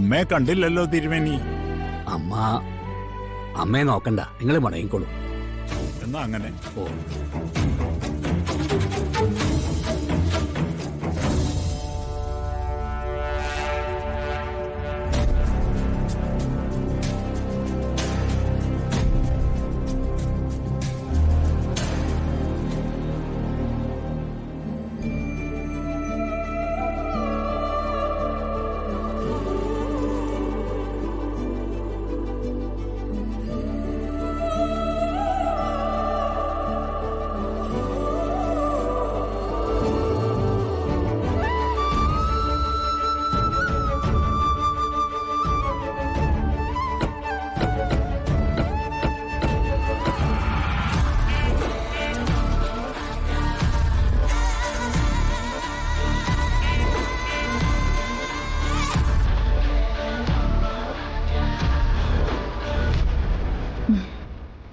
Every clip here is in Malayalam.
അമ്മയെ കണ്ടില്ലല്ലോ തിരുമേനി. അമ്മയെ നോക്കണ്ട, നിങ്ങൾ മടങ്ങിക്കോളൂ. എന്നാ അങ്ങനെ. ഓ,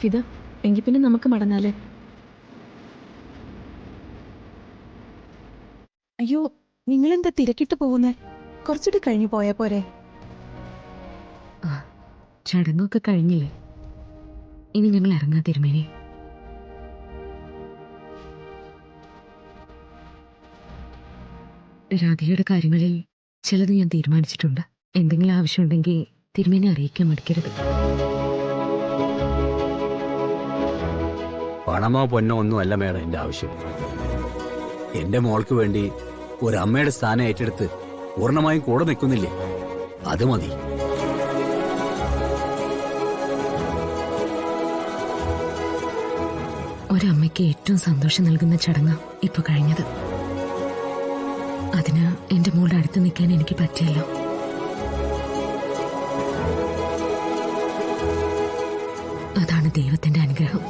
ഫിദ, എങ്കിൽ പിന്നെ നമുക്ക് മടങ്ങാല്ലേ? അയ്യോ, നിങ്ങളെന്താ തിരക്കിട്ട് പോകുന്നേ? കുറച്ചുകൂടി കഴിഞ്ഞു പോയാ പോരെ? ചടങ്ങൊക്കെ കഴിഞ്ഞില്ലേ? ഇനി ഞങ്ങൾ ഇറങ്ങാ തിരുമേനി. രാധികയുടെ കാര്യങ്ങളിൽ ചിലത് ഞാൻ തീരുമാനിച്ചിട്ടുണ്ട്. എന്തെങ്കിലും ആവശ്യമുണ്ടെങ്കിൽ തിരുമേനി അറിയിക്കാൻ മടിക്കരുത്. പണമോ പൊന്നോ ഒന്നുമല്ല മേഡം എന്റെ ആവശ്യം. എന്റെ മോൾക്ക് വേണ്ടി ഒരമ്മയുടെ സ്ഥാനം ഏറ്റെടുത്ത് പൂർണ്ണമായും കൂടെ നിൽക്കുന്നില്ലേ, അത് മതി. ഒരമ്മയ്ക്ക് ഏറ്റവും സന്തോഷം നൽകുന്ന ചടങ്ങ് ഇപ്പൊ കഴിഞ്ഞത്. അതിന് എന്റെ മോളുടെ അടുത്ത് നിൽക്കാൻ എനിക്ക് പറ്റിയല്ലോ. അതാണ് ദൈവത്തിന്റെ അനുഗ്രഹം.